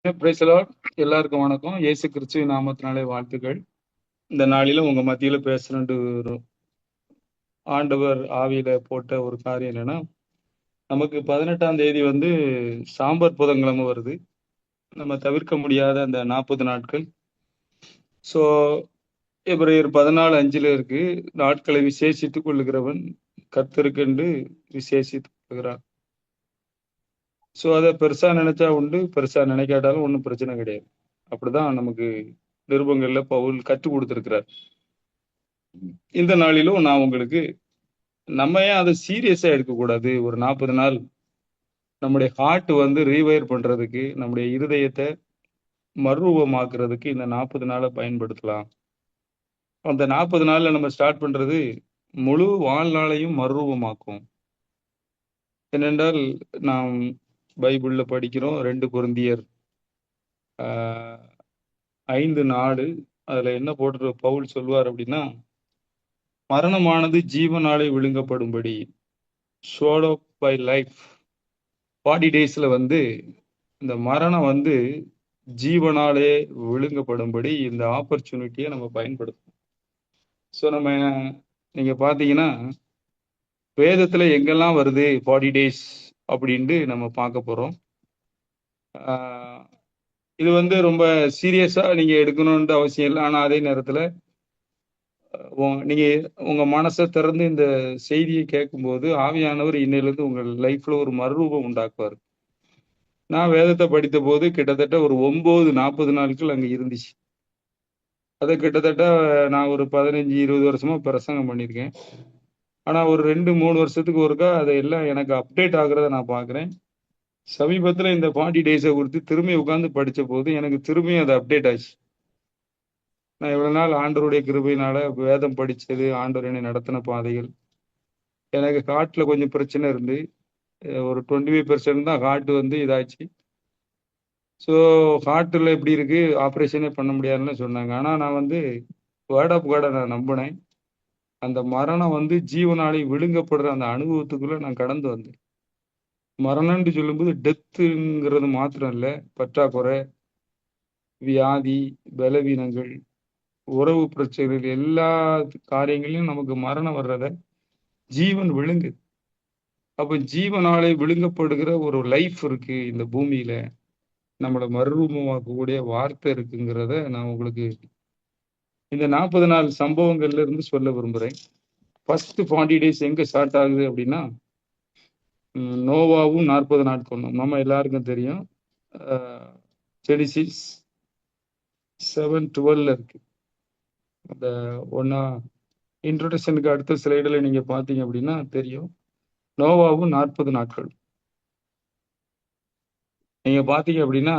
Praise the Lord. எல்லாருக்கும் வணக்கம். இயேசு கிறிஸ்துவின் நாமத்தினாலே வாழ்த்துக்கள். இந்த நாளில உங்க மத்தியில பேசணும்னு ஒரு ஆண்டவர் ஆவியில போட்ட ஒரு காரியம் என்னன்னா, நமக்கு 18ஆம் தேதி வந்து சாம்பர் புதன்கிழமை வருது. நம்ம தவிர்க்க முடியாத அந்த 40 நாட்கள். ஸோ எபிரேயர் 14:5 இருக்கு. நாட்களை விசேஷித்துக் கொள்ளுகிறவன் கர்த்தருக்கென்று விசேஷித்துக் கொள்கிறான். ஸோ அதை பெருசா நினைச்சா உண்டு, பெருசா நினைக்காட்டாலும் ஒன்றும் பிரச்சனை கிடையாது. அப்படிதான் நமக்கு நிருபங்கள்ல பவுல் கற்றுக் கொடுத்திருக்கிறார். இந்த நாளிலும் நான் உங்களுக்கு நம்ம ஏன் அதை சீரியஸா எடுக்கக்கூடாது? ஒரு 40 நாள் நம்முடைய ஹார்ட் வந்து ரீவயர் பண்றதுக்கு, நம்முடைய இருதயத்தை மறுரூபமாக்குறதுக்கு இந்த 40 நாளை பயன்படுத்தலாம். அந்த 40 நாள்ல நம்ம ஸ்டார்ட் பண்றது முழு வாழ்நாளையும் மறுரூபமாக்கும். ஏனென்றால் நாம் பைபிள்ல படிக்கிறோம் 2 கொரிந்தியர் 5:4 அதுல என்ன போட்டு பவுல் சொல்வார் அப்படின்னா, மரணமானது ஜீவனாலே விழுங்கப்படும்படி swallowed by life 40 டேஸ்ல வந்து இந்த மரணம் வந்து ஜீவனாலே விழுங்கப்படும்படி இந்த ஆப்பர்ச்சுனிட்டியை நம்ம பயன்படுத்தணும். ஸோ நம்ம நீங்க பாத்தீங்கன்னா வேதத்துல எங்கெல்லாம் வருது 40 டேஸ் அப்படின்ட்டு நம்ம பார்க்க போறோம். ஆஹ் இது வந்து ரொம்ப சீரியஸா நீங்க எடுக்கணும்ன்ற அவசியம் இல்லை. ஆனா அதே நேரத்துல நீங்க உங்க மனசை திறந்து இந்த செய்தியை கேட்கும்போது ஆவியானவர் இன்னையிலிருந்து உங்க லைஃப்ல ஒரு மறுரூபம் உண்டாக்குவார். நான் வேதத்தை படித்த போது கிட்டத்தட்ட ஒரு 40 நாட்கள் அங்க இருந்துச்சு. அதை கிட்டத்தட்ட நான் ஒரு 15-20 வருஷமா பிரசங்கம் பண்ணியிருக்கேன். ஆனா ஒரு 2-3 வருஷத்துக்கு ஒருக்கா அதை எல்லாம் எனக்கு அப்டேட் ஆகுறத நான் பார்க்கிறேன். சமீபத்துல இந்த 40 டேஸை குறித்து திரும்பி உட்கார்ந்து படிச்ச போது எனக்கு திரும்பியும் அது அப்டேட் ஆச்சு. நான் இவ்வளவு நாள் ஆண்டவருடைய கிருபையினால வேதம் படிச்சது, ஆண்டவர் என்னை நடத்தின பாதைகள், எனக்கு ஹார்ட்ல கொஞ்சம் பிரச்சனை இருந்து ஒரு 25% தான் ஹார்ட் வந்து இதாச்சு. ஸோ ஹார்ட்ல எப்படி இருக்கு, ஆப்ரேஷனே பண்ண முடியாதுன்னு சொன்னாங்க. ஆனா நான் வந்து வேர்ட் ஆஃப் காடை நான் நம்பினேன். அந்த மரணம் வந்து ஜீவனாலே விழுங்கப்படுற அந்த அனுபவத்துக்குள்ள நான் கடந்து வந்தேன். மரணம்னு சொல்லும்போது டெத்துங்கிறது மாத்திரம் இல்ல, பற்றாக்குறை, வியாதி, பலவீனங்கள், உறவு பிரச்சனைகள், எல்லா காரியங்களையும் நமக்கு மரணம் வர்றத ஜீவன் விழுங்கு. அப்ப ஜீவனாலே விழுங்கப்படுகிற ஒரு லைஃப் இருக்கு இந்த பூமியில, நம்மளை மறுரூபமாக்கக்கூடிய வார்த்தை இருக்குங்கிறத நான் உங்களுக்கு இந்த 40 நாள் சம்பவங்கள்ல இருந்து சொல்ல விரும்புறேன். ஃபர்ஸ்ட் 40 டேஸ் எங்க ஸ்டார்ட் ஆகுது அப்படின்னா, நோவாவும் 40 நாட்களும் நம்ம எல்லாருக்கும் தெரியும். ஜெனிசிஸ் 7:12 இருக்கு. அந்த ஒன்னா இன்ட்ரோடக்ஷனுக்கு அடுத்த ஸ்லைடுல நீங்க பாத்தீங்க அப்படின்னா தெரியும். நோவாவும் 40 நாட்கள் நீங்க பாத்தீங்க அப்படின்னா,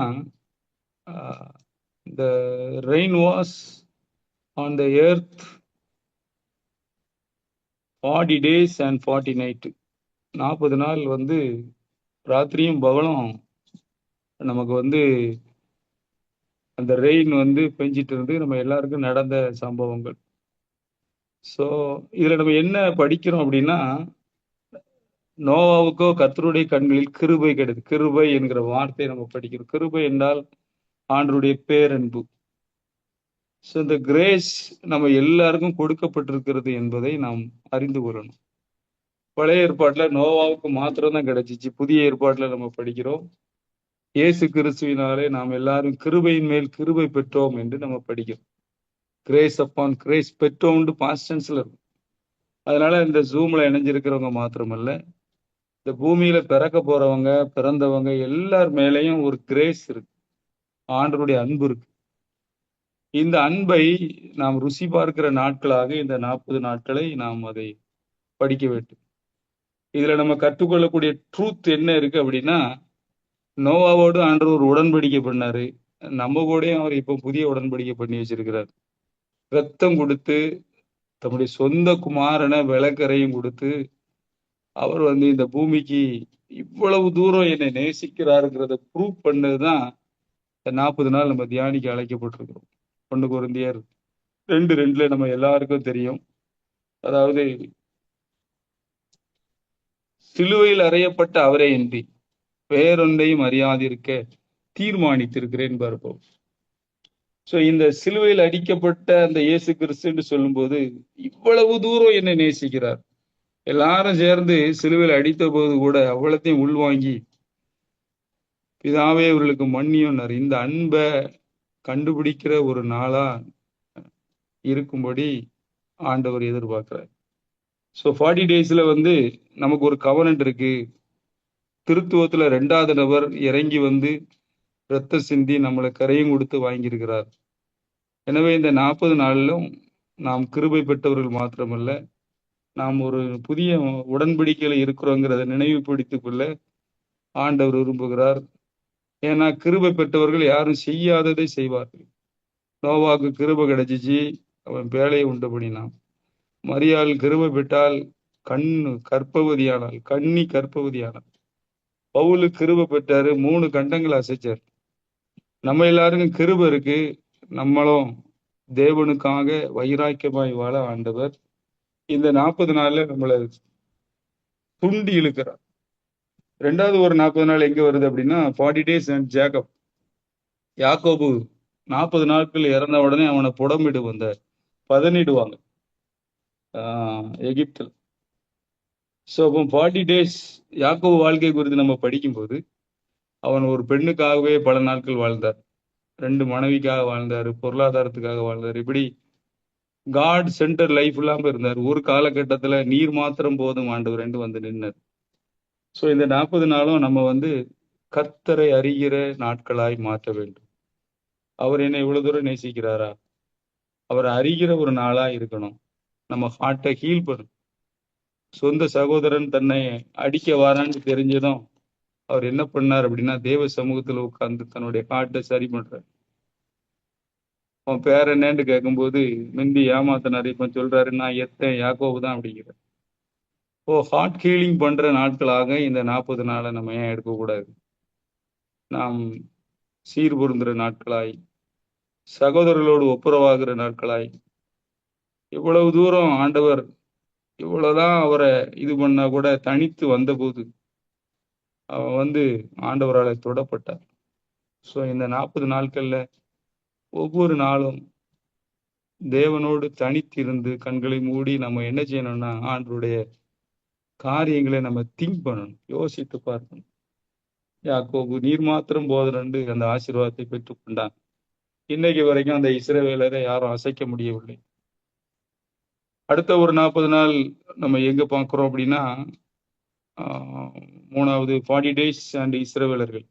the rain was on the earth 40 days and 40 night. 40 நாள் வந்து ராத்திரியும் பகலும் நமக்கு வந்து அந்த ரெயின் வந்து பெஞ்சிட்டு இருந்து நம்ம எல்லாருக்கும் நடந்த சம்பவங்கள். ஸோ இதுல நம்ம என்ன படிக்கிறோம் அப்படின்னா, நோவாவுக்கோ கர்த்தருடைய கண்களில் கிருபை கிடையாது. கிருபை என்கிற வார்த்தையை நம்ம படிக்கிறோம். கிருபை என்றால் ஆண்டருடைய பேரன்பு. ஸோ இந்த கிரேஸ் நம்ம எல்லாருக்கும் கொடுக்கப்பட்டிருக்கிறது என்பதை நாம் அறிந்து கொள்ளணும். பழைய ஏற்பாட்டுல நோவாவுக்கு மாத்திரம் தான் கிடைச்சிச்சு. புதிய ஏற்பாட்டுல நம்ம படிக்கிறோம், இயேசு கிறிஸ்துவினாலே நாம் எல்லாரும் கிருபையின் மேல் கிருபை பெற்றோம் என்று நம்ம படிக்கிறோம். கிரேஸ் அப்பான் கிரேஸ் பெற்றோம்னு பாஸ்ட் டென்ஸ்ல இருக்கும். அதனால இந்த ஜூம்ல இணைஞ்சிருக்கிறவங்க மாத்திரமல்ல, இந்த பூமியில பிறக்க போறவங்க, பிறந்தவங்க எல்லார் மேலேயும் ஒரு கிரேஸ் இருக்கு, ஆண்டவருடைய அன்பு இருக்கு. இந்த அன்பை நாம் ருசி பார்க்கிற நாட்களாக இந்த 40 நாட்களை நாம் அதை படிக்க வேண்டும். இதுல நம்ம கற்றுக்கொள்ளக்கூடிய ட்ரூத் என்ன இருக்கு அப்படின்னா, நோவாவோடு ஆண்டவர் ஒரு உடன்படிக்கை பண்ணாரு. நம்ம கூடயும் அவர் இப்போ புதிய உடன்படிக்கை பண்ணி வச்சிருக்கிறார். ரத்தம் கொடுத்து தம்முடைய சொந்த குமாரனை விளக்கரையும் கொடுத்து அவர் வந்து இந்த பூமிக்கு இவ்வளவு தூரம் என்னை நேசிக்கிறாருங்கிறத ப்ரூவ் பண்ணதுதான் இந்த 40 நாள் நம்ம தியானிக்க அழைக்கப்பட்டிருக்கிறோம். 1 கொரிந்தியர் 2:2 நம்ம எல்லாருக்கும் தெரியும். அதாவது சிலுவையில் அறையப்பட்ட அவரே இன்றி வேறொன்றையும் அறியாதிருக்க தீர்மானித்திருக்கிறேன் பார்ப்போம். சோ இந்த சிலுவையில் அடிக்கப்பட்ட அந்த இயேசு கிறிஸ்துன்னு சொல்லும்போது இவ்வளவு தூரம் என்னை நேசிக்கிறார். எல்லாரும் சேர்ந்து சிலுவையில் அடித்த போது கூட அவ்வளத்தையும் உள்வாங்கி பிதாவே இவர்களுக்கு மன்னியோன்னார். இந்த அன்பை கண்டுபிடிக்கிற ஒரு நாளா இருக்கும்படி ஆண்டவர் எதிர்பார்க்கிறார். ஸோ 40 டேஸ்ல வந்து நமக்கு ஒரு கவனன்ட் இருக்கு. திருத்துவத்துல 2வது நபர் இறங்கி வந்து ரத்த சிந்தி நம்மளை கரையும் கொடுத்து வாங்கியிருக்கிறார். எனவே இந்த 40 நாளிலும் நாம் கிருபை பெற்றவர்கள் மாத்திரமல்ல, நாம் ஒரு புதிய உடன்படிக்கையில இருக்கிறோங்கிறத நினைவுபடுத்திக் கொள்ள ஆண்டவர் விரும்புகிறார். ஏன்னா கிருபை பெற்றவர்கள் யாரும் செய்யாததை செய்வார்கள். நோவாக்கு கிருபை கிடைச்சிச்சு, அவன் பேழையை உண்டு பண்ணினான். மரியாள் கிருபை பெற்றால் கற்பவதியானாள், கன்னி கற்பவதியானாள். பவுலு கிருபை பெற்றாரு, 3 கண்டங்களை அசைச்சார். நம்ம எல்லாருக்கும் கிருபை இருக்கு. நம்மளும் தேவனுக்காக வைராக்கியமாய் வாழ ஆண்டவர் இந்த 40 நாள்ல நம்மளை துண்டி இழுக்கிறார். 2வது ஒரு 40 நாள் எங்க வருது அப்படின்னா 40 days அண்ட் ஜேக்கப். யாக்கோபு 40 நாட்கள் இறந்த உடனே அவனை புடமிடு வந்த பதனிடுவாங்க எகிப்தில். ஸோ அப்போ 40 டேஸ் யாக்கோபு வாழ்க்கை குறித்து நம்ம படிக்கும்போது அவன் ஒரு பெண்ணுக்காகவே பல நாட்கள் வாழ்ந்தார், 2 மனைவிக்காக வாழ்ந்தார், பொருளாதாரத்துக்காக வாழ்ந்தார். இப்படி காட் சென்டர் லைஃப் இல்லாம இருந்தார். ஒரு காலகட்டத்துல நீர் மாத்திரம் போதும் ஆண்டவர் என்று வந்து நின்றார். ஸோ இந்த 40 நாளும் நம்ம வந்து கர்த்தரை அறிகிற நாட்களாய் மாற்ற வேண்டும். அவர் என்னை இவ்வளவு தூரம் நேசிக்கிறாரா, அவர் அறிகிற ஒரு நாளா இருக்கணும். நம்ம ஹார்ட்டை ஹீல் பண்ணும். சொந்த சகோதரன் தன்னை அடிக்க வாரான்னு தெரிஞ்சதும் அவர் என்ன பண்ணார் அப்படின்னா தேவ சமூகத்துல உட்கார்ந்து தன்னுடைய ஹார்ட்டை சரி பண்றார். அவன் பேர் என்னன்னு கேட்கும்போது மிந்தி ஏமாத்தினாரு, இப்ப சொல்றாரு நான் யாக்கோபு தான் அப்படிங்கிறார். ஹார்ட் ஹீலிங் பண்ற நாட்களாக இந்த 40 நாளை நம்ம ஏன் எடுக்கக்கூடாது? நாம் சீர்பொருந்துற நாட்களாய், சகோதரர்களோடு ஒப்புரவாகிற நாட்களாய், இவ்வளவு தூரம் ஆண்டவர் இவ்வளவுதான் அவரை இது பண்ணா கூட தனித்து வந்தபோது அவன் வந்து ஆண்டவரால் தொடப்பட்டார். ஸோ இந்த 40 நாட்கள்ல ஒவ்வொரு நாளும் தேவனோடு தனித்திருந்து கண்களை மூடி நம்ம என்ன செய்யணும்னா ஆண்டவருடைய காரியங்களை நம்ம திங்க் பண்ணணும், யோசித்து பார்க்கணும். யாக்கோபு நீர் மாத்திரம் போதனண்டு அந்த ஆசீர்வாதத்தை பெற்றுக்கொண்டான். இன்னைக்கு வரைக்கும் அந்த இஸ்ரவேலரை யாரும் அசைக்க முடியவில்லை. அடுத்த ஒரு 40 நாள் நம்ம எங்க பார்க்கிறோம் அப்படின்னா 3வது 40 டேஸ் அண்ட் இஸ்ரவேலர்கள்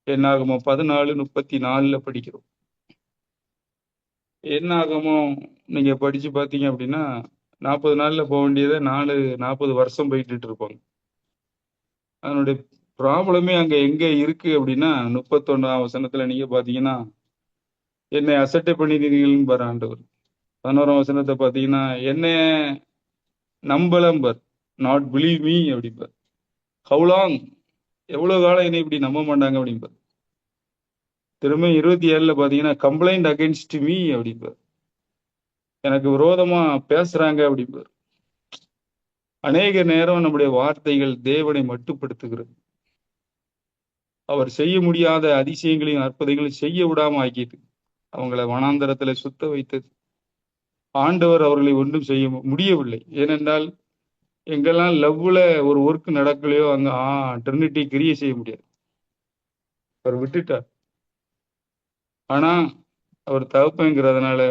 என்னாகமோ 14:34 படிக்கிறோம். என்னாகமோ நீங்க படிச்சு பார்த்தீங்க அப்படின்னா 40 நாள்ல போக வேண்டியதை 40 வருஷம் போயிட்டு இருப்பாங்க. அதனுடைய ப்ராப்ளமே அங்க எங்க இருக்கு அப்படின்னா 31ஆம் வசனத்துல நீங்க பாத்தீங்கன்னா என்னை அசட்டை பண்ணினீர்கள்னு பாரு ஆண்டவர். 11ஆம் வசனத்தை பாத்தீங்கன்னா என்ன நம்பலம்பர், நாட் பிலீவ் மீ அப்படிம்பார். ஹவுலாங், எவ்வளவு காலம் என்னை இப்படி நம்ப மாட்டாங்க அப்படிம்பார். திரும்ப 27ல பாத்தீங்கன்னா கம்ப்ளைண்ட் அகைன்ஸ்ட் மீ அப்படிம்பார், எனக்கு விரோதமா பேசுறாங்க அப்படிம்பார். அநேக நேரம் நம்முடைய வார்த்தைகள் தேவனை மட்டுப்படுத்துகிறது. அவர் செய்ய முடியாத அதிசயங்களையும் அற்புதங்களையும் செய்ய விடாம ஆக்கிட்டு அவங்களை வனாந்தரத்துல சுத்த வைத்தது. ஆண்டவர் அவர்களை ஒன்றும் செய்ய முடியவில்லை. ஏனென்றால் எங்கெல்லாம் லவ்ல ஒரு ஒர்க் நடக்கலையோ அங்க ட்ரினிட்டி கிரியை செய்ய முடியாது, அவர் விட்டுட்டார். ஆனா அவர் தகப்பங்கிறதுனால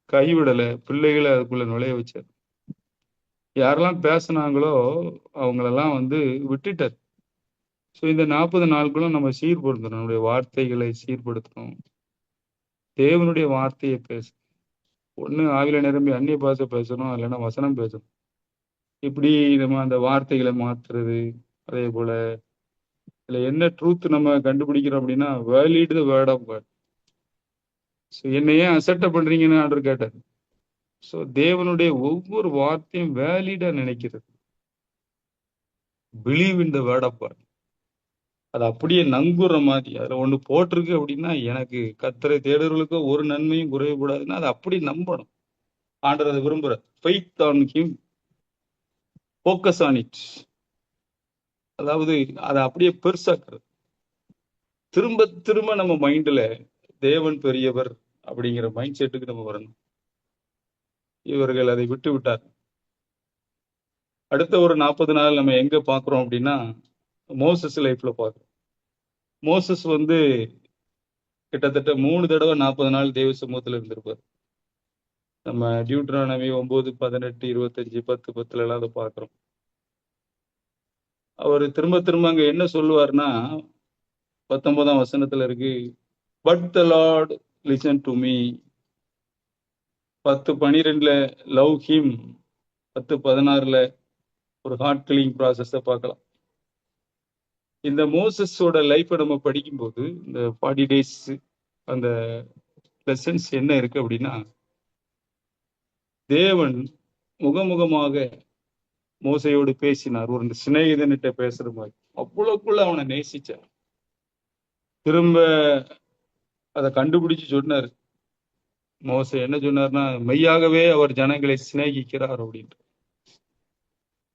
கைவிடல, பிள்ளைகளை அதுக்குள்ள நுழைய வச்சார். யாரெல்லாம் பேசினாங்களோ அவங்களெல்லாம் வந்து விட்டுட்டார். ஸோ இந்த 40 நாட்களும் நம்ம சீர்படுத்தணும், நம்முடைய வார்த்தைகளை சீர்படுத்தணும், தேவனுடைய வார்த்தையை பேசணும். ஒண்ணு ஆவில நிரம்பி அந்நிய பாஷை பேசணும், இல்லைன்னா வசனம் பேசணும். இப்படி நம்ம அந்த வார்த்தைகளை மாத்துறது. அதே போல இதுல என்ன ட்ரூத் நம்ம கண்டுபிடிக்கிறோம் அப்படின்னா valid the word of God. So என்ன ஏன் அசட்டை பண்றீங்கன்னு ஆண்டவர் கேட்டார். ஸோ தேவனுடைய ஒவ்வொரு வார்த்தையும் வேலிடா நினைக்கிறது. Believe in the word of God. அது அப்படியே நங்குற மாதிரி அதுல ஒண்ணு போட்டிருக்கு அப்படின்னா எனக்கு கர்த்தரை தேடுறவர்களுக்கு ஒரு நன்மையும் குறையக்கூடாதுன்னா அதை அப்படி நம்பணும். ஆண்டவர் அதை விரும்புற faith on him, focus on it. அதாவது அதை அப்படியே பெருசாக்குறது. திரும்ப திரும்ப நம்ம மைண்ட்ல தேவன் பெரியவர் அப்படிங்கிற மைண்ட் செட்டுக்கு நம்ம வரணும். இவர்கள் அதை விட்டு விட்டார். அடுத்த ஒரு 40 நாள் நம்ம எங்க பாக்குறோம் அப்படின்னா, மோசஸ் லைஃப்ல பாக்குறோம். மோசஸ் வந்து கிட்டத்தட்ட 3 தடவை 40 நாள் தேவ சமூகத்துல இருந்திருப்பார். நம்ம டியூட்ரானமி 9, 18, 25, 10, 10 எல்லாம் அதை பாக்குறோம். அவர் திரும்ப திரும்ப அங்க என்ன சொல்லுவார்னா, 19ஆம் வசனத்துல இருக்கு, but the Lord listen to me. 10, 12ல லவ் ஹிம். 10, 16ல ஒரு ஹார்ட் கிளிங் ப்ராசஸ பார்க்கலாம். இந்த மோசஸோட லைஃப்பை நம்ம படிக்கும்போது இந்த 40 டேஸ் அந்த லெசன்ஸ் என்ன இருக்கு அப்படின்னா, தேவன் முகமுகமாக மோசையோடு பேசினார், ஒரு சிநேகிதன்கிட்ட பேசுற மாதிரி. அவ்வளவுக்குள்ள அவனை நேசிச்சார். திரும்ப அதை கண்டுபிடிச்சு சொன்னார். மோசே என்ன சொன்னார்னா, மெய்யாகவே அவர் ஜனங்களை சிநேகிக்கிறார் அப்படின்ட்டு.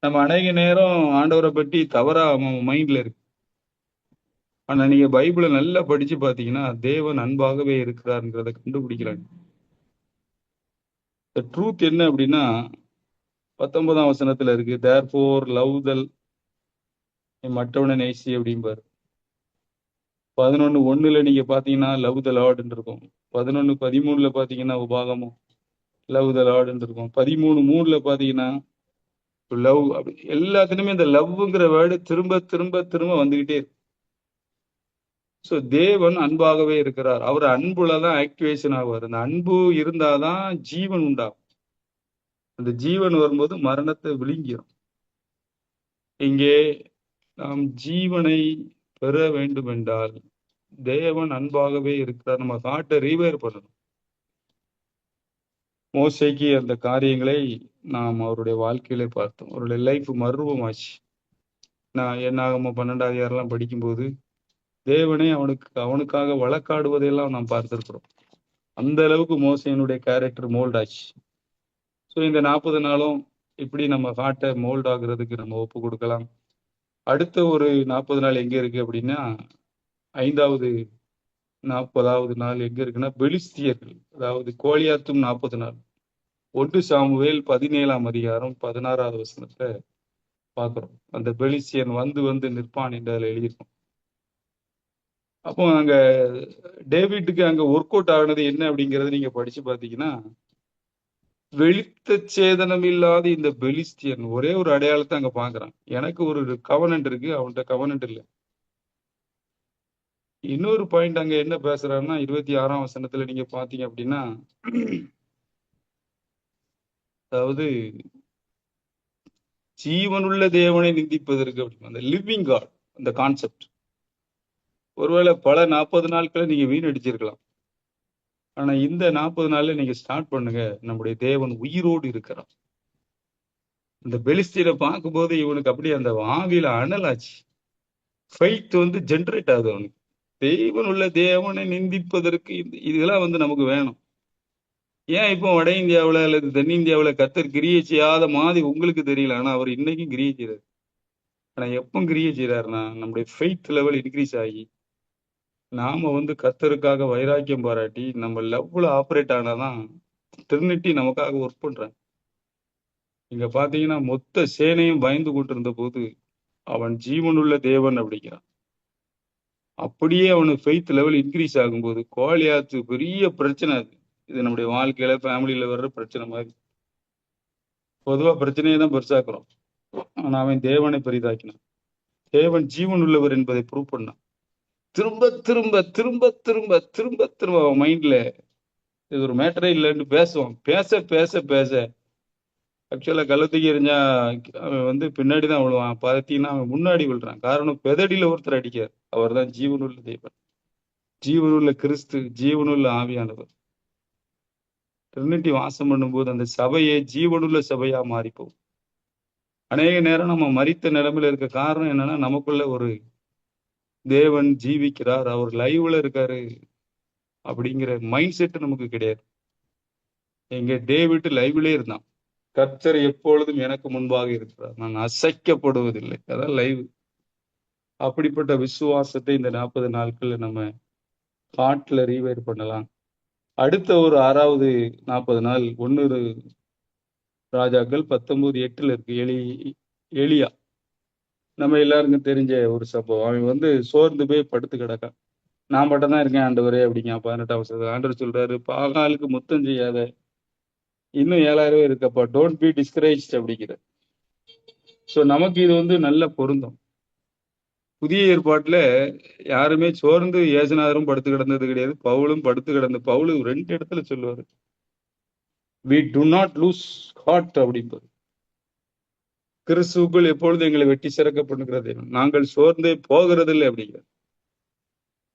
நம்ம அநேக நேரம் ஆண்டவரை பற்றி தவறா மைண்ட்ல இருக்கு. ஆனா நீங்க பைபிளை நல்லா படிச்சு பாத்தீங்கன்னா, தேவன் அன்பாகவே இருக்கிறார்ங்கிறத கண்டுபிடிக்கிறாங்க. ட்ரூத் என்ன அப்படின்னா, 19ஆம் வசனத்துல இருக்கு, தேர்ஃபோர் லவ் தல் மற்றவனை நேசி அப்படிம்பாரு. 11:1 நீங்க பாத்தீங்கன்னா லவ் த லார்ட்ன்னு இருக்கும். 11:13 பாத்தீங்கன்னா உபாகமும் லவ் த லார்ட்ன்னு இருக்கும். 13:3 பாத்தீங்கன்னா லவ். அப்படி எல்லாத்துலயுமே இந்த லவ்ங்கிற வேர்டு திரும்ப திரும்ப திரும்ப வந்துகிட்டே இருக்கு. ஸோ தேவன் அன்பாகவே இருக்கிறார். அவர் அன்புலதான் ஆக்டிவேஷன் ஆவார். அந்த அன்பு இருந்தாதான் ஜீவன் உண்டாகும். அந்த ஜீவன் வரும்போது மரணத்தை விழுங்கிடும். இங்கே நாம் ஜீவனை பெற வேண்டும் என்றால் தேவன் அன்பாகவே இருக்கிறார். நம்ம காட்டை ரீவேர் பண்ணணும். மோசைக்கு அந்த காரியங்களை நாம் அவருடைய வாழ்க்கையில பார்த்தோம். அவருடைய லைஃப் மர்வமாச்சு. நான் என்னாகமோ 12ஆம் அதிகாரம் படிக்கும்போது தேவனே அவனுக்காக வழக்காடுவதையெல்லாம் நாம் பார்த்திருக்கிறோம். அந்த அளவுக்கு மோசையினுடைய கேரக்டர் மோல்ட் ஆச்சு. ஸோ இந்த 40 நாளும் இப்படி நம்ம ஹார்ட்டை மோல்ட் ஆகுறதுக்கு நம்ம ஒப்பு கொடுக்கலாம். அடுத்த ஒரு 40 நாள் எங்க இருக்கு அப்படின்னா, 5வது 40வது நாள் எங்க இருக்குன்னா, பெலிஸ்தியர்கள், அதாவது கோலியாத்தும் 40 நாள். 1 சாமுவேல் 17ஆம் அதிகாரம் 16வது வசனத்தை பார்க்கிறோம். அந்த பெலிஸ்தியன் வந்து வந்து நிற்பான் என்று அதில் எழுதியிருக்கும். அப்போ அங்க டேவிட்டுக்கு அங்க ஒர்க் அவுட் ஆனது என்ன அப்படிங்கறத நீங்க படிச்சு பாத்தீங்கன்னா, வெளித்த சேதனம் இல்லாத இந்த பெலிஸ்தியன் ஒரே ஒரு அடையாளத்தை அங்க பாக்குறான். எனக்கு ஒரு கவனன்ட் இருக்கு, அவன்கிட்ட கவனன்ட் இல்லை. இன்னொரு பாயிண்ட் அங்க என்ன பேசுறாருன்னா, 26ஆம் வசனத்துல நீங்க பாத்தீங்க அப்படின்னா, அதாவது ஜீவனுள்ள தேவனை நிந்திப்பதற்கு அப்படின்னு அந்த லிவிங் காட் அந்த கான்செப்ட். ஒருவேளை பல 40 நாட்களை நீங்க வீணடிச்சிருக்கலாம். ஆனா இந்த 40 நாள்ல நீங்க ஸ்டார்ட் பண்ணுங்க, நம்முடைய தேவன் உயிரோடு இருக்கிறார். இந்த பெலிஸ்தீனை பார்க்கும்போது இவனுக்கு அப்படியே அந்த ஆவியில அனலாச்சு. ஃபெய்த் வந்து ஜென்ரேட் ஆகுது அவனுக்கு. தேவன் உள்ள தேவனை நிந்திப்பதற்கு இதெல்லாம் வந்து நமக்கு வேணும். ஏன் இப்போ வட இந்தியாவுல அல்லது தென்னிந்தியாவுல கர்த்தர் கிரியை செய்யாத மாதிரி உங்களுக்கு தெரியல, ஆனா அவர் இன்னைக்கும் கிரியை செய்யறாரு. ஆனா எப்போ கிரியை செய்யறாருன்னா, நம்முடைய ஃபெய்த் லெவல் இன்க்ரீஸ் ஆகி நாம வந்து கர்த்தருக்காக வைராக்கியம் பாராட்டி நம்ம லெவல ஆப்ரேட் ஆனாதான் ட்ரினிட்டி நமக்காக ஒர்க் பண்றாங்க. இங்க பாத்தீங்கன்னா மொத்த சேனையும் பயந்து கொண்டிருந்த போது அவன் ஜீவனுள்ள தேவன் அப்படிங்கிறான். அப்படியே அவனுக்கு ஃபெய்த் லெவல் இன்க்ரீஸ் ஆகும்போது கோலியாத்து பெரிய பிரச்சனை. அது இது நம்முடைய வாழ்க்கையில ஃபேமிலியில வர்ற பிரச்சனை மாதிரி. பொதுவா பிரச்சனையை தான் பெருசாக்குறோம். ஆனா அவன் தேவனை பெரிதாக்கினான். தேவன் ஜீவன் உள்ளவர் என்பதை ப்ரூவ் பண்ணான். திரும்ப திரும்ப திரும்ப திரும்ப திரும்ப திரும்ப அவன் மைண்ட்ல இது ஒரு மேட்டரே இல்லைன்னு பேசுவான். பேச பேச பேச ஆக்சுவலா கள்ளத்துக்கு எறிஞ்சா அவன் வந்து பின்னாடிதான் விழுவான். பார்த்தீங்கன்னா அவன் முன்னாடி விழுறான். காரணம் பெதடியில ஒருத்தர் அடிக்கார். அவர் தான் ஜீவனுள்ள தேவன், ஜீவனுள்ள கிறிஸ்து, ஜீவனுள்ள ஆவியானவர். ட்ரினிட்டி வாசம் பண்ணும்போது அந்த சபையை ஜீவனுள்ள சபையா மாறிப்போம். அநேக நேரம் நம்ம மரித்த நிலைமையில இருக்க காரணம் என்னன்னா, நமக்குள்ள ஒரு தேவன் ஜீவிக்கிறார், அவர் லைவ்ல இருக்காரு அப்படிங்கிற மைண்ட் செட் நமக்கு கிடையாது. எங்க டேவிட் லைவ்லே இருந்தான். கர்த்தர் எப்பொழுதும் எனக்கு முன்பாக இருக்கிறார், நான் அசைக்கப்படுவதில்லை. அதான் லைவ். அப்படிப்பட்ட விசுவாசத்தை இந்த 40 நாட்கள்ல நம்ம ஹார்ட்ல ரீவைர் பண்ணலாம். அடுத்த ஒரு 6வது 40 நாள் 1 ராஜாக்கள் 19:8 இருக்கு. எலியா, நம்ம எல்லாருக்கும் தெரிஞ்ச ஒரு சம்பவம். அவன் சோர்ந்து போய் படுத்து கிடக்கான். நான் மட்டும் தான் இருக்கேன் ஆண்டவரே அப்படிங்க. 18ஆம் வசனத்துல ஆண்டவர் சொல்றாரு, பாகாலுக்கு முத்தம் செய்யாத, இன்னும் 7000 பேர் இருக்கப்பா, டோன்ட் பி டிஸ்கரேஜ்ட் அப்படிங்கிற. சோ நமக்கு இது நல்ல பொருந்தும். புதிய ஏற்பாட்டுல யாருமே சோர்ந்து ஏசுநாதரும் படுத்து கிடந்தது கிடையாது. பவுலும் படுத்து கிடந்த பவுல் 2 இடத்துல சொல்லுவாரு, we do not lose heart அப்படிம்பாரு. கிறிஸ்துவுக்குள் எப்பொழுது எங்களை வெட்டி சிறக்க பண்ணுகிறது, நாங்கள் சோர்ந்தே போகிறதில்லை அப்படிங்கிற.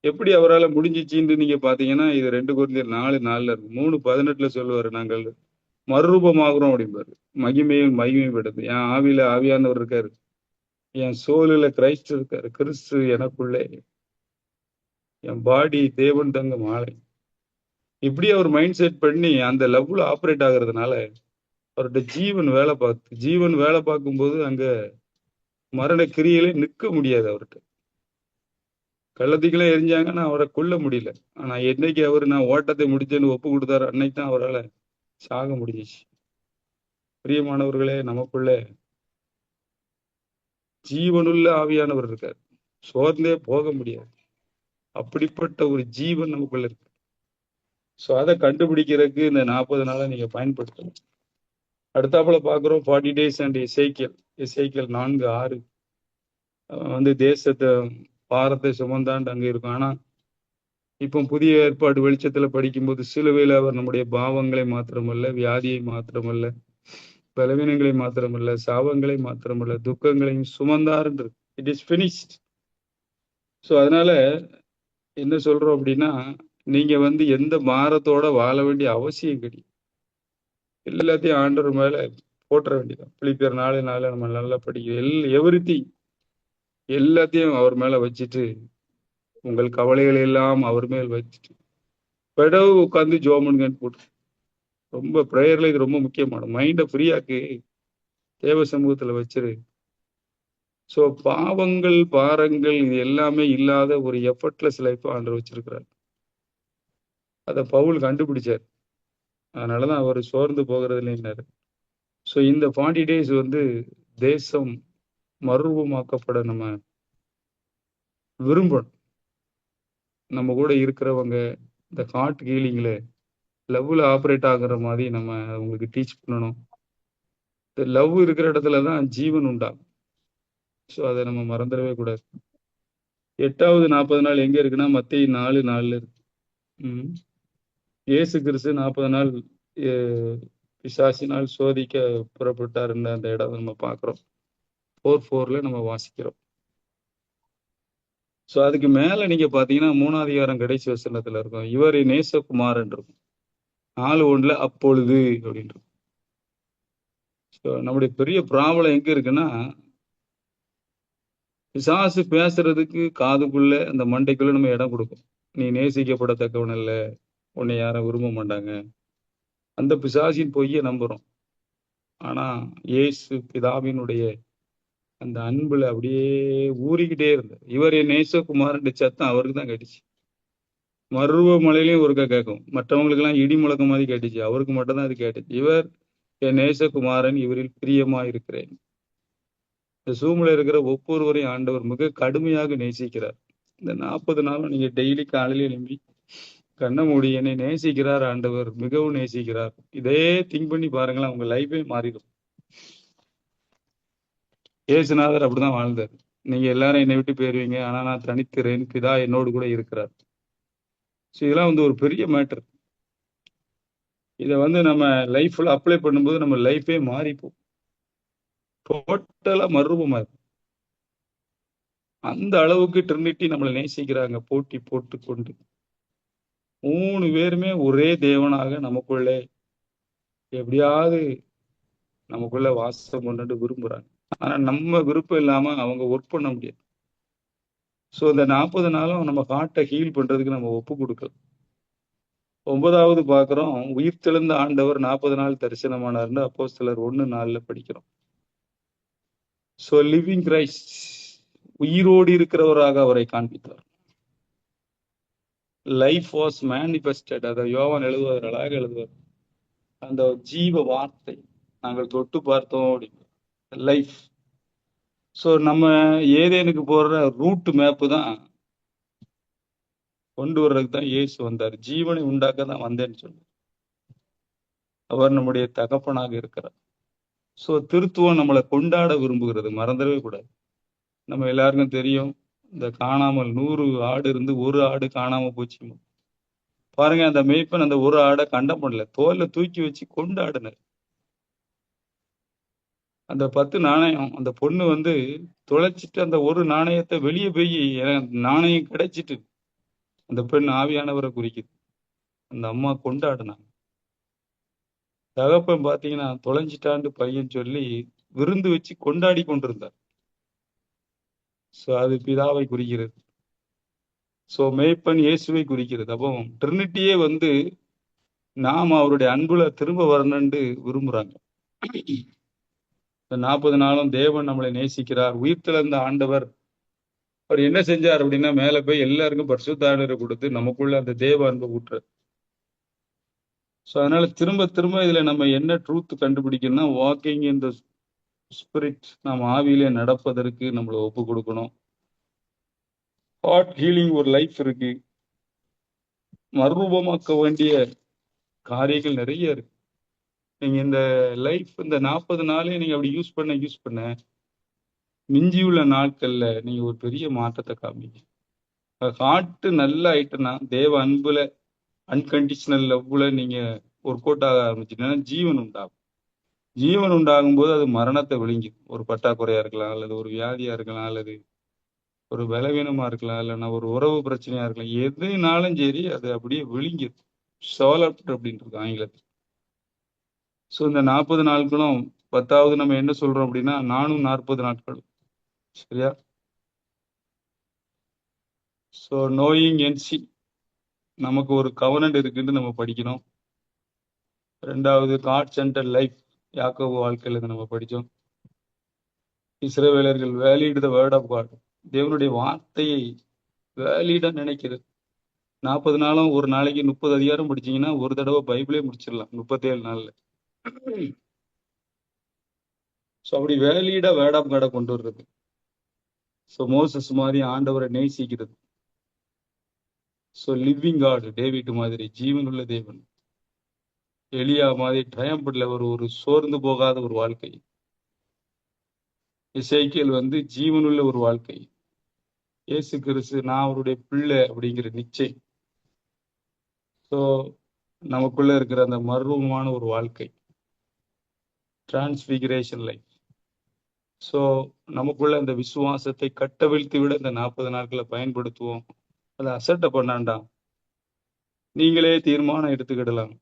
எப்படி அவரால் முடிஞ்சிச்சின்னு நீங்க பாத்தீங்கன்னா, இது 2 கொரிந்தியர் 4:4 இருக்கு. 3:18 சொல்லுவாரு, நாங்கள் மறுரூபமாகிறோம் அப்படிம்பாரு. மகிமையும் மகிமைப்படுது. என் ஆவியில ஆவியானவர் இருக்காரு, என் சோலில கிரைஸ்ட் இருக்காரு, கிறிஸ்து எனக்குள்ளே, என் பாடி தேவன் தங்க மாலை. இப்படி அவர் மைண்ட் செட் பண்ணி அந்த லெவல்ல ஆப்ரேட் ஆகுறதுனால அவர்கிட்ட ஜீவன் வேலை பார்க்கும்போது அங்க மரண கிரியிலே நிற்க முடியாது. அவர்கிட்ட கள்ளத்திக்கெல்லாம் எரிஞ்சாங்கன்னா அவரை கொல்ல முடியல. ஆனா என்னைக்கு நான் ஓட்டத்தை முடிச்சேன்னு ஒப்பு கொடுத்தாரு, அன்னைக்கு தான் அவரால் சாக முடிஞ்சிச்சு. பிரியமானவர்களே, நமக்குள்ள ஜீவனுள்ள ஆவியானவர் இருக்கார், சோர்ந்தே போக முடியாது. அப்படிப்பட்ட ஒரு ஜீவன் நமக்குள்ள இருக்கு. சோ அதை கண்டுபிடிக்கிறதுக்கு இந்த 40 நாளை நீங்க பயன்படுத்தணும். அடுத்தாப்புல பாக்குறோம் 40 days அண்ட் எசேக்கியல் 4:6. தேசத்தை பாரத்தை சுமந்தாண்டு அங்க இருக்கும். ஆனா இப்போ புதிய ஏற்பாடு வெளிச்சத்துல படிக்கும்போது சிலுவையில் அவர் நம்முடைய பாவங்களை மாத்திரமல்ல, வியாதியை மாத்திரமல்ல, பலவீனங்களை மாத்திரமல்ல, சாபங்களை மாத்திரமல்ல, துக்கங்களையும் சுமந்தாருன்றது. It is finished. ஸோ அதனால என்ன சொல்றோம் அப்படின்னா, நீங்க எந்த பாரத்தோட வாழ வேண்டிய அவசியம் கிடையாது. எல்லாத்தையும் ஆண்டவர் மேல போட்டுற வேண்டியதான். பிலிப்பியர் 4:4 நம்ம நல்லா படிக்கிறோம். எவ்ரிதிங் எல்லாத்தையும் அவர் மேல வச்சுட்டு, உங்கள் கவலைகள் எல்லாம் அவர் மேல் வச்சுட்டு பெடவு உட்காந்து ஜோமனுங்கன்னு போட்டு, ரொம்ப ப்ரேயர்ல இது ரொம்ப முக்கியமான. மைண்டை ஃப்ரீயாக்கு தேவ சமூகத்துல வச்சிரு. ஸோ பாவங்கள் பாரங்கள் இது எல்லாமே இல்லாத ஒரு எஃபர்ட்லெஸ் லைஃப் ஆண்டவர் வச்சிருக்கிறார். அதை பவுல் கண்டுபிடிச்சார். அதனாலதான் அவர் சோர்ந்து போகிறது இல்லைன்னாரு. ஸோ இந்த 40 days தேசம் மறுரூபமாக்கப்பட நம்ம விரும்பணும். நம்ம கூட இருக்கிறவங்க இந்த ஹார்ட் ஹீலிங்ல லவ்ல ஆப்ரேட் ஆகுற மாதிரி நம்ம அவங்களுக்கு டீச் பண்ணணும். இந்த லவ் இருக்கிற இடத்துலதான் ஜீவன் உண்டாகும். ஸோ அதை நம்ம மறந்துடவே கூடாது. 8வது 40 நாள் எங்க இருக்குன்னா மத்தேயு 4:4 இருக்கு. இயேசு கிறிஸ்து 40 நாள் பிசாசினால் சோதிக்க புறப்பட்டாருன்னு அந்த இடம் நம்ம பார்க்கிறோம். 4:4 நம்ம வாசிக்கிறோம். ஸோ அதுக்கு மேல நீங்க பாத்தீங்கன்னா 3வது அதிகாரம் கடைசி வசனத்துல இருக்கும், இவர் நேசகுமாரன் இருக்கும். 4:1 அப்பொழுது அப்படின்ட்டு. ஸோ நம்முடைய பெரிய ப்ராப்ளம் எங்க இருக்குன்னா, பிசாசு பேசுறதுக்கு காதுக்குள்ள அந்த மண்டைக்குள்ள நம்ம இடம் கொடுக்கும். நீ நேசிக்கப்படத்தக்கவன் இல்ல, உன்னை யாரும் விரும்ப மாட்டாங்க, அந்த பிசாசின் பொய்யை நம்புறோம். ஆனா இயேசு பிதாவினுடைய அந்த அன்புல அப்படியே ஊறிக்கிட்டே இருந்தார். இவர் என் நேசகுமாரன் சத்தம் அவருக்கு தான் கேட்டுச்சு. மருவ மலையிலையும் ஒருக்கா கேட்கும், மற்றவங்களுக்கு எல்லாம் இடி முழக்கம் மாதிரி கேட்டுச்சு, அவருக்கு மட்டும் தான் அது கேட்டுச்சு. இவர் என் நேசகுமாரன், இவரில் பிரியமா இருக்கிறேன். இந்த சூழ்நிலை இருக்கிற ஒவ்வொருவரையும் ஆண்டவர் மிக கடுமையாக நேசிக்கிறார். இந்த 40 நாளும் நீங்க டெய்லி காலையில எழும்பி கண்ண மூடி என்னை நேசிக்கிறார் ஆண்டவர், மிகவும் நேசிக்கிறார், இதே திங்க் பண்ணி பாருங்களேன், உங்க லைஃபே மாறிடும். இயேசுநாதர் அப்படிதான் வாழ்ந்தார். நீங்க எல்லாரும் என்னை விட்டு போயிருவீங்க, ஆனா நான் தனித்திறேன், பிதா என்னோடு கூட இருக்கிறார். ஸோ இதெல்லாம் ஒரு பெரிய மேட்டர். இதை நம்ம லைஃப்ல அப்ளை பண்ணும்போது நம்ம லைஃபே மாறிப்போம், டோட்டலா மறுரூபமா இருக்கும். அந்த அளவுக்கு ட்ரினிட்டி நம்மளை நேசிக்கிறாங்க. போட்டி போட்டு கொண்டு 3 பேருமே ஒரே தேவனாக நமக்குள்ளே எப்படியாவது நமக்குள்ள வாசம் கொண்டு விரும்புறாங்க. ஆனா நம்ம விருப்பம் இல்லாம அவங்க ஒர்க் பண்ண முடியாது. ஸோ இந்த 40 நாளும் நம்ம ஹார்ட்டை ஹீல் பண்றதுக்கு நம்ம ஒப்பு கொடுக்கலாம். 9வது பாக்குறோம், உயிர் தெழுந்த ஆண்டவர் 40 நாள் தரிசனமானார்னு அப்போஸ்தலர் 1:4 படிக்கிறோம். ஸோ லிவிங் கிரைஸ்ட், உயிரோடு இருக்கிறவராக அவரை காண்பித்தார். Life was manifested. அதை யோவான் எழுதுவார், அழகாக எழுதுவார். அந்த ஜீவ வார்த்தை நாங்கள் தொட்டு பார்த்தோம் அப்படின்னு. லைஃப். ஸோ நம்ம ஏதேனுக்கு போற ரூட் மேப்பு தான் கொண்டு வர்றதுக்கு தான் இயேசு வந்தார். ஜீவனை உண்டாக்க தான் வந்தேன்னு சொன்னார். அவர் நம்முடைய தகப்பனாக இருக்கிறார். ஸோ திருத்துவம் நம்மளை கொண்டாட விரும்புகிறது, மறந்துடவே கூடாது. நம்ம எல்லாருக்கும் தெரியும், இந்த காணாமல் 100 ஆடு இருந்து ஒரு ஆடு காணாம போச்சு. பாருங்க, அந்த மேய்ப்பன் அந்த ஒரு ஆடை கண்டம் பண்ணல, தோல்ல தூக்கி வச்சு கொண்டாடினார். அந்த 10 நாணயம் அந்த பொண்ணு வந்து தொலைச்சிட்டு அந்த ஒரு நாணயத்தை வெளியே போய் நாணயம் கிடைச்சிட்டு அந்த பெண் ஆவியானவரை குறிக்குது. அந்த அம்மா கொண்டாடினாங்க. தகப்பன் பாத்தீங்கன்னா தொலைஞ்சிட்டான்னு பையன் சொல்லி விருந்து வச்சு கொண்டாடி கொண்டிருந்தார். சோ அது பிதாவை குறிக்கிறது. சோ மேய்ப்பன் இயேசுவை குறிக்கிறது. அப்போ ட்ரினிட்டியே வந்து நாம் அவருடைய அன்புல திரும்ப வரணும்னு விரும்புறாங்க. இந்த 40 நாளும் தேவன் நம்மளை நேசிக்கிறார். உயிர்த்தெழுந்த ஆண்டவர் அவர் என்ன செஞ்சார் அப்படின்னா, மேல போய் எல்லாருக்கும் பரிசுத்த ஆவியை கொடுத்து நமக்குள்ள அந்த தேவ அன்பை ஊட்டுறார். ஸோ அதனால திரும்ப திரும்ப இதுல நம்ம என்ன ட்ரூத் கண்டுபிடிக்கணும்னா, வாக்கிங் இன் த ஸ்பிரிட், நம்ம ஆவியிலே நடப்பதற்கு நம்மளை ஒப்பு கொடுக்கணும். ஹார்ட் ஹீலிங் ஒரு லைஃப் இருக்கு. மறுரூபமாக்க வேண்டிய காரியங்கள் நிறைய இருக்கு. நீங்க இந்த லைஃப் இந்த 40 நாளே நீங்க அப்படி யூஸ் பண்ண மிஞ்சியுள்ள நாட்கள்ல நீங்க ஒரு பெரிய மாற்றத்தை காமிங்க. ஹார்ட் நல்லா ஆயிட்டுன்னா, தேவ அன்புல அன்கண்டிஷனல் லவ்ல நீங்க ஒர்க் அவுட் ஆக ஆரம்பிச்சுட்டீங்கன்னா ஜீவன் உண்டாகும். ஜீவன் உண்டாகும் போது அது மரணத்தை விழுங்கிடும். ஒரு பற்றாக்குறையா இருக்கலாம், அல்லது ஒரு வியாதியா இருக்கலாம், அல்லது ஒரு பலவீனமா இருக்கலாம், இல்லைன்னா ஒரு உறவு பிரச்சனையா இருக்கலாம். எதுனாலும் சரி அது அப்படியே விழுங்கிடும். சோலப்ட் அப்படின்றது ஆங்கிலத்தில். ஸோ இந்த 40 நாட்களும் 10வது நம்ம என்ன சொல்றோம் அப்படின்னா, நானும் 40 நாட்கள். சரியா? ஸோ நோயிங் என்சி, நமக்கு ஒரு கவர்னன்ட் இருக்குன்னு நம்ம படிக்கணும். 2வது காட் சென்டர் லைஃப், யாக்கோபு வாழ்க்கையில இருந்து நம்ம படித்தோம். இஸ்ரவேலர்கள் valid the word of God, தேவனுடைய வார்த்தையை வேலிடா நினைக்கிறது. 40 நாளும் ஒரு நாளைக்கு 30 அதிகாரம் படிச்சீங்கன்னா ஒரு தடவை பைபிளே முடிச்சிடலாம் 37 நாள்ல. ஸோ அப்படி வேலிடா வேர்ட் ஆஃப் காடை கொண்டு வர்றது. ஸோ மோசஸ் மாதிரி ஆண்டவரை நேசிக்கிறது. ஸோ லிவிங் காட், டேவிட் மாதிரி ஜீவனுள்ள தேவன். எலியா மாதிரி ட்ரையம்பிள்ல ஒரு சோர்ந்து போகாத ஒரு வாழ்க்கை. இசைக்கியல் வந்து ஜீவனுள்ள ஒரு வாழ்க்கை. இயேசு கிறிஸ்து நான் அவருடைய பிள்ளை அப்படிங்கிற நிச்சயம். ஸோ நமக்குள்ள இருக்கிற அந்த மர்வமான ஒரு வாழ்க்கை, டிரான்ஸ்பிகரேஷன் லைஃப். ஸோ நமக்குள்ள அந்த விசுவாசத்தை கட்டவிழ்த்து விட இந்த 40 நாட்களை பயன்படுத்துவோம். அதை அசட்டை பண்ணாண்டாம், நீங்களே தீர்மானம் எடுத்துக்கிடலாம்.